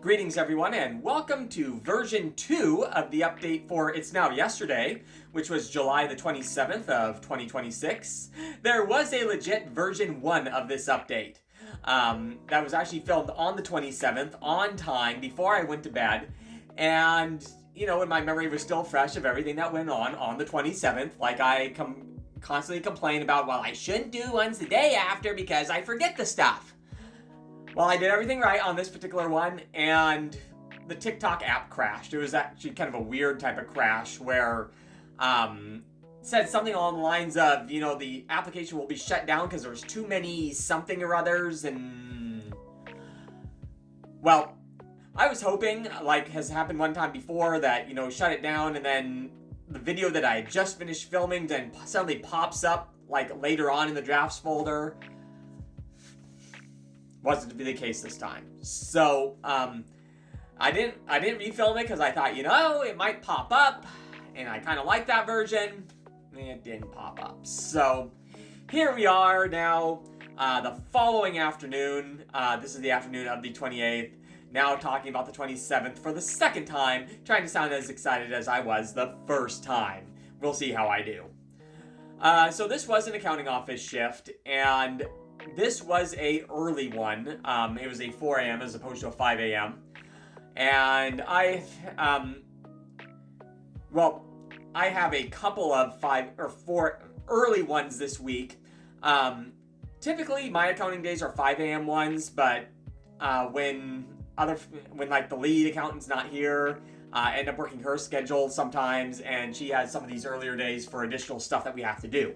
Greetings everyone and welcome to version 2 of the update for It's Now Yesterday, which was July the 27th of 2026. There was a legit version 1 of this update that was actually filmed on the 27th on time before I went to bed, and when my memory was still fresh of everything that went on the 27th, like I constantly complain about, well, I shouldn't do ones the day after because I forget the stuff. Well, I did everything right on this particular one, and the TikTok app crashed. It was actually kind of a weird type of crash where said something along the lines of, the application will be shut down because there's too many something or others, and well, I was hoping, like has happened one time before, that, shut it down and then the video that I had just finished filming then suddenly pops up like later on in the drafts folder. Wasn't to be the case this time. So, I didn't refilm it because I thought, it might pop up, and I kind of like that version. It didn't pop up. So, here we are now, the following afternoon. This is the afternoon of the 28th. Now talking about the 27th for the second time, trying to sound as excited as I was the first time. We'll see how I do. So this was an accounting office shift, and this was a early one. It was a 4 a.m. as opposed to a 5 a.m. And I have a couple of 5 or 4 early ones this week. Typically my accounting days are 5 a.m. ones, but when like the lead accountant's not here, I end up working her schedule sometimes, and she has some of these earlier days for additional stuff that we have to do.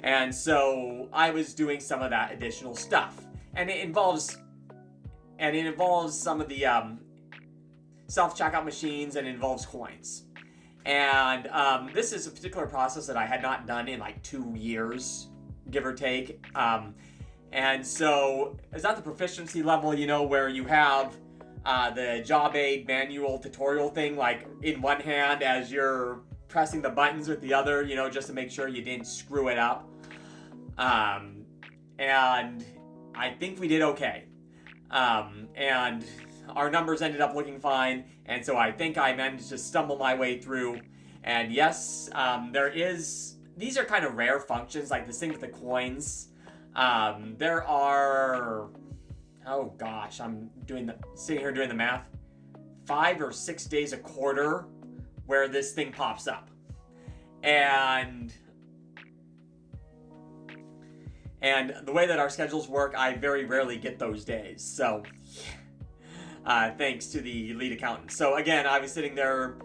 And so I was doing some of that additional stuff, and it involves some of the self-checkout machines, and it involves coins. And this is a particular process that I had not done in like 2 years, give or take. And so it's at the proficiency level, where you have the job aid manual tutorial thing like in one hand as you're pressing the buttons with the other, just to make sure you didn't screw it up. And I think we did okay. And our numbers ended up looking fine, and so I think I managed to stumble my way through. And yes, these are kind of rare functions, like this thing with the coins. There are, oh gosh, I'm sitting here doing the math, 5 or 6 days a quarter where this thing pops up. And the way that our schedules work, I very rarely get those days. So, thanks to the lead accountant. So again, I was sitting there,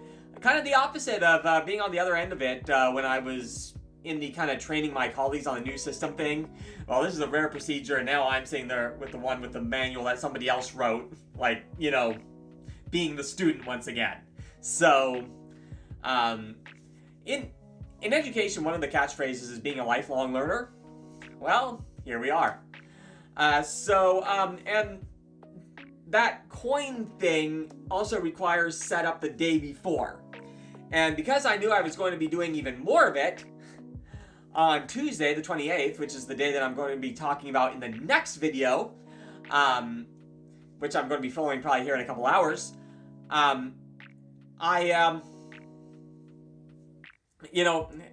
kind of the opposite of being on the other end of it when I was in the kind of training my colleagues on the new system thing. Well, this is a rare procedure, and now I'm sitting there with the one with the manual that somebody else wrote, like, being the student once again. So, in education, one of the catchphrases is being a lifelong learner. Well, here we are. And that coin thing also requires setup the day before. And because I knew I was going to be doing even more of it on Tuesday, the 28th, which is the day that I'm going to be talking about in the next video, which I'm going to be filming probably here in a couple hours, I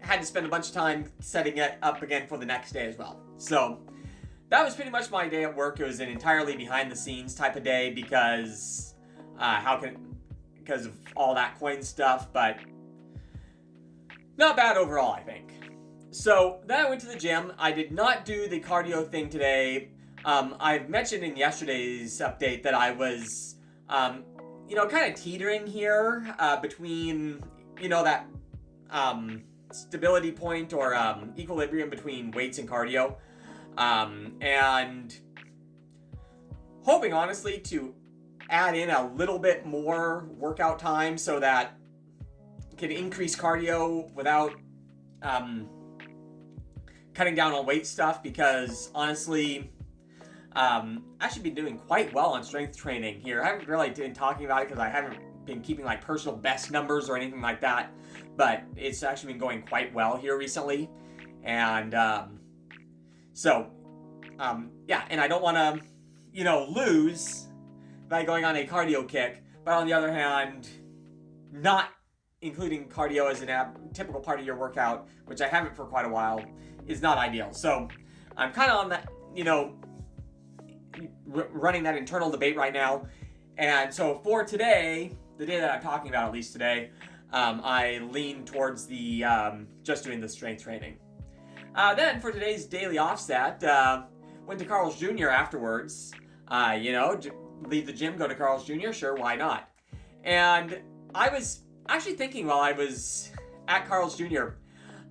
had to spend a bunch of time setting it up again for the next day as well. So that was pretty much my day at work. It was an entirely behind the scenes type of day because of all that coin stuff, but not bad overall, I think. So then I went to the gym. I did not do the cardio thing today. I've mentioned in yesterday's update that I was, kind of teetering here between, that stability point or equilibrium between weights and cardio, and hoping honestly to add in a little bit more workout time so that I can increase cardio without cutting down on weight stuff, because honestly I've actually been doing quite well on strength training here. I haven't really been talking about it because I haven't been keeping like personal best numbers or anything like that, but it's actually been going quite well here recently. And and I don't want to lose by going on a cardio kick, but on the other hand, not including cardio as a typical part of your workout, which I haven't for quite a while, is not ideal. So I'm kind of on that, running that internal debate right now. And so for today, the day that I'm talking about, at least today, I lean towards the just doing the strength training. Then for today's daily offset, went to Carl's Jr. afterwards. Leave the gym, go to Carl's Jr. Sure, why not? And I was actually thinking while I was at Carl's Jr.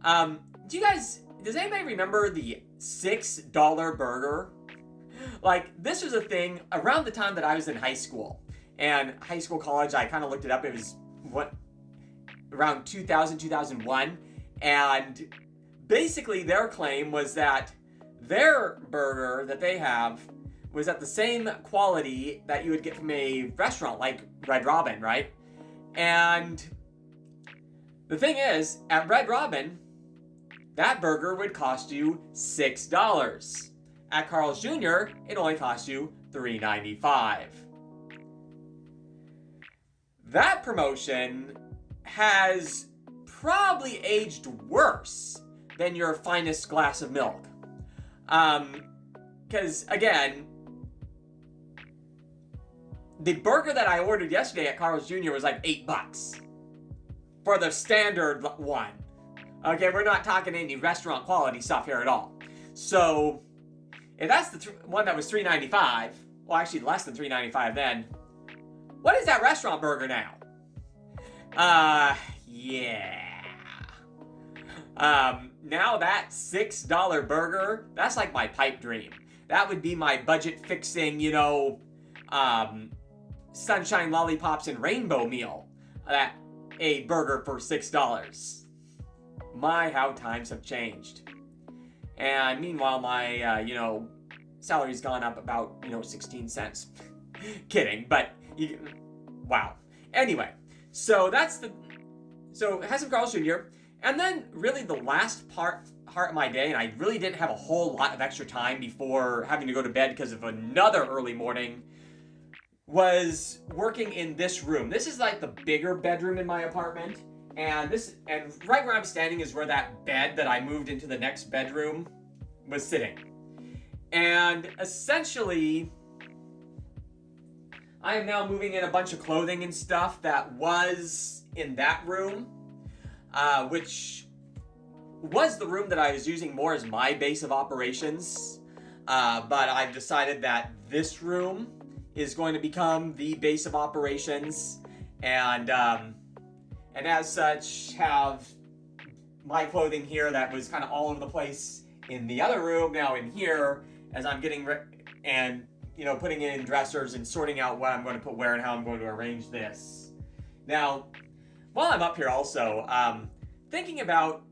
Does anybody remember the $6 burger? Like, this was a thing around the time that I was in high school. And high school, college, I kind of looked it up. It was around 2000, 2001. And basically their claim was that their burger that they have was at the same quality that you would get from a restaurant like Red Robin, right? And the thing is, at Red Robin, that burger would cost you $6. At Carl's Jr., it only cost you $3.95. That promotion has probably aged worse than your finest glass of milk. Because, again, the burger that I ordered yesterday at Carl's Jr. was like $8 for the standard one. Okay, we're not talking any restaurant quality stuff here at all. So, if that's the one that was $3.95, well, actually less than $3.95 then, what is that restaurant burger now? Yeah. Now that $6 burger, that's like my pipe dream. That would be my budget fixing, sunshine lollipops and rainbow meal. A burger for $6. My, how times have changed. And meanwhile, my, salary's gone up about, 16 cents. Kidding, but, wow. Anyway, so so it has some Carl's Jr., and then really the last part of my day, and I really didn't have a whole lot of extra time before having to go to bed because of another early morning, was working in this room. This is like the bigger bedroom in my apartment, and right where I'm standing is where that bed that I moved into the next bedroom was sitting. And essentially, I am now moving in a bunch of clothing and stuff that was in that room, which was the room that I was using more as my base of operations. But I've decided that this room is going to become the base of operations, and as such have my clothing here that was kind of all over the place in the other room now in here, as I'm getting putting in dressers and sorting out what I'm going to put where and how I'm going to arrange this. Now, while I'm up here also, thinking about,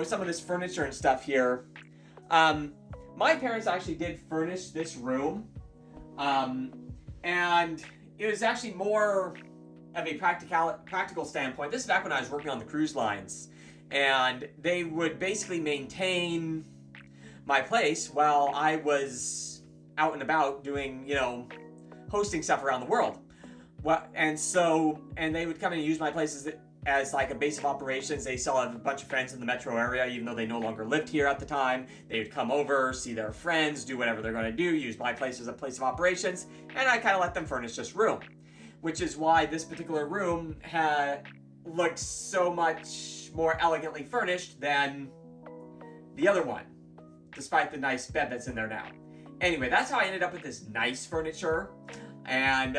some of this furniture and stuff here, my parents actually did furnish this room, and it was actually more of a practical standpoint. This is back when I was working on the cruise lines, and they would basically maintain my place while I was out and about doing, hosting stuff around the world. And they would come and use my place as like a base of operations. They still have a bunch of friends in the metro area, even though they no longer lived here at the time. They would come over, see their friends, do whatever they're going to do, use my place as a place of operations, and I kind of let them furnish this room, which is why this particular room looks so much more elegantly furnished than the other one, despite the nice bed that's in there now. Anyway, that's how I ended up with this nice furniture, and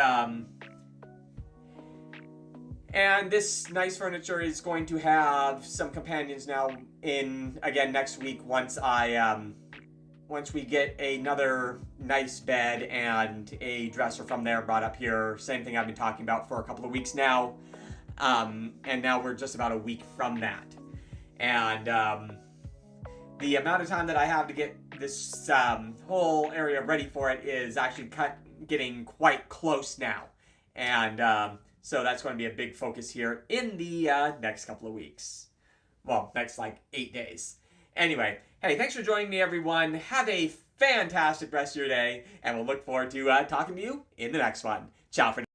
this nice furniture is going to have some companions now next week once we get another nice bed and a dresser from there brought up here. Same thing I've been talking about for a couple of weeks now. And now we're just about a week from that. And the amount of time that I have to get this whole area ready for it is actually getting quite close now. And so that's going to be a big focus here in the next couple of weeks. Well, next 8 days. Anyway, hey, thanks for joining me, everyone. Have a fantastic rest of your day, and we'll look forward to talking to you in the next one. Ciao for now.